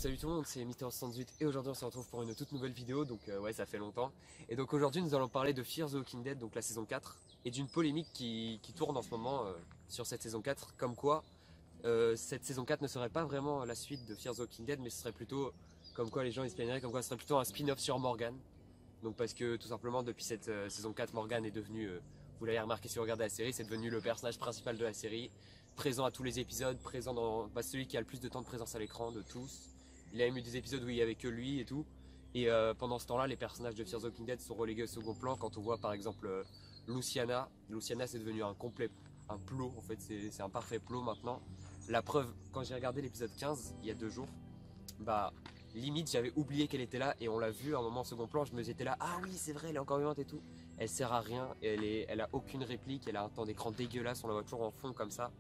Salut tout le monde, c'est Mister78 et aujourd'hui on se retrouve pour une toute nouvelle vidéo, donc ouais ça fait longtemps. Et donc aujourd'hui nous allons parler de Fear the Walking Dead, donc la saison 4, et d'une polémique qui tourne en ce moment sur cette saison 4, comme quoi cette saison 4 ne serait pas vraiment la suite de Fear the Walking Dead, mais ce serait plutôt, comme quoi les gens ils se plaigneraient, comme quoi ce serait plutôt un spin-off sur Morgan. Donc parce que tout simplement depuis cette saison 4, Morgan est devenu, vous l'avez remarqué si vous regardez la série, c'est devenu le personnage principal de la série, présent à tous les épisodes, présent dans celui qui a le plus de temps de présence à l'écran de tous. Il a même eu des épisodes où il n'y avait que lui et tout. Et pendant ce temps-là, les personnages de Fear the Walking Dead sont relégués au second plan. Quand on voit par exemple Luciana. Luciana c'est devenu un plot en fait, c'est un parfait plot maintenant. La preuve, quand j'ai regardé l'épisode 15, il y a 2 jours, bah limite j'avais oublié qu'elle était là et on l'a vu à un moment au second plan, je me disais là, ah oui c'est vrai elle est encore vivante et tout. Elle sert à rien, elle a aucune réplique, elle a un temps d'écran dégueulasse, on la voit toujours en fond comme ça.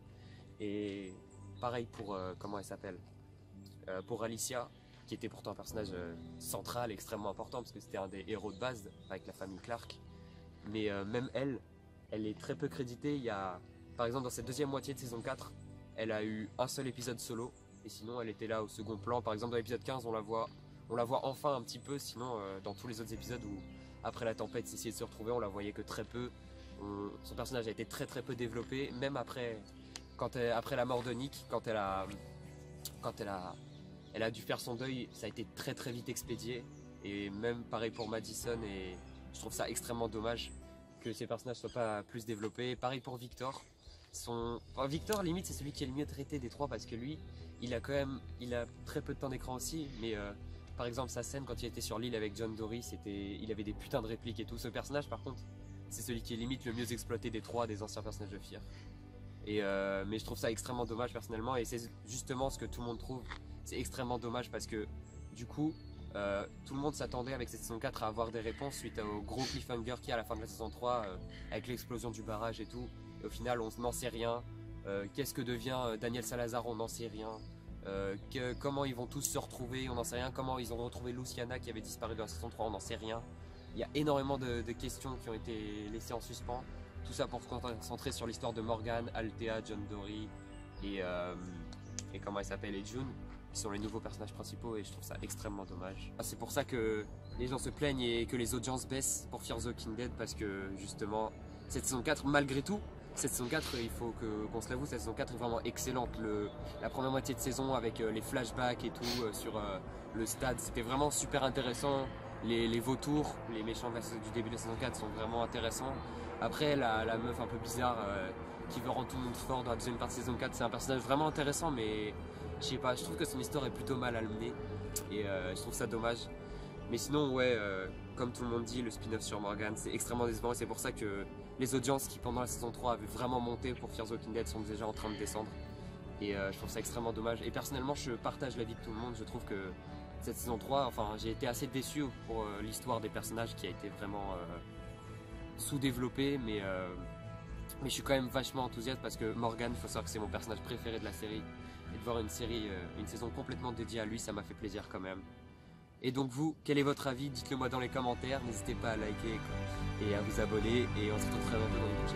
Et pareil pour, comment elle s'appelle, pour Alicia, qui était pourtant un personnage central, extrêmement important, parce que c'était un des héros de base avec la famille Clark. Mais même elle est très peu créditée. Il y a, par exemple, dans cette deuxième moitié de saison 4, elle a eu un seul épisode solo, et sinon elle était là au second plan. Par exemple, dans l'épisode 15, on la voit enfin un petit peu, sinon dans tous les autres épisodes où, après la tempête, s'essayait de se retrouver, on la voyait que très peu. Son personnage a été très peu développé, même après, après la mort de Nick, quand elle a dû faire son deuil, ça a été très vite expédié. Et même pareil pour Madison, et je trouve ça extrêmement dommage que ces personnages soient pas plus développés. Pareil pour Victor. Victor, limite, c'est celui qui est le mieux traité des trois, parce que lui, il a très peu de temps d'écran aussi. Mais par exemple, sa scène quand il était sur l'île avec John Dory, il avait des putains de répliques et tout. Ce personnage, par contre, c'est celui qui est limite le mieux exploité des trois des anciens personnages de Fear. Mais je trouve ça extrêmement dommage personnellement, et c'est justement ce que tout le monde trouve. C'est extrêmement dommage parce que du coup tout le monde s'attendait avec cette saison 4 à avoir des réponses suite au gros cliffhanger qu'il y a à la fin de la saison 3 avec l'explosion du barrage et tout, et au final on n'en sait rien. Qu'est-ce que devient Daniel Salazar, on n'en sait rien. Comment ils vont tous se retrouver, on n'en sait rien. Comment ils ont retrouvé Luciana qui avait disparu dans la saison 3, on n'en sait rien. Il y a énormément de questions qui ont été laissées en suspens. Tout ça pour se concentrer sur l'histoire de Morgan, Althea, John Dory et comment elle s'appelle, et June, qui sont les nouveaux personnages principaux, et je trouve ça extrêmement dommage. C'est pour ça que les gens se plaignent et que les audiences baissent pour Fear the Walking Dead, parce que justement cette saison 4, malgré tout, cette saison 4, il faut qu'on se l'avoue, cette saison 4 est vraiment excellente. La première moitié de saison avec les flashbacks et tout sur le stade, c'était vraiment super intéressant. Les vautours, les méchants du début de la saison 4 sont vraiment intéressants. Après la meuf un peu bizarre qui veut rendre tout le monde fort dans la deuxième partie de saison 4, c'est un personnage vraiment intéressant, mais je sais pas, je trouve que son histoire est plutôt mal amenée et je trouve ça dommage. Mais sinon ouais, comme tout le monde dit, le spin-off sur Morgan c'est extrêmement décevant, et c'est pour ça que les audiences qui pendant la saison 3 avaient vraiment monté pour Fear the Walking Dead sont déjà en train de descendre, et je trouve ça extrêmement dommage. Et personnellement je partage l'avis de tout le monde, je trouve que cette saison 3, enfin j'ai été assez déçu pour l'histoire des personnages qui a été vraiment sous-développée, mais je suis quand même vachement enthousiaste parce que Morgan, il faut savoir que c'est mon personnage préféré de la série, et de voir une saison complètement dédiée à lui, ça m'a fait plaisir quand même. Et donc vous, quel est votre avis? Dites-le moi dans les commentaires, n'hésitez pas à liker et à vous abonner, et on se retrouve très bientôt dans une prochaine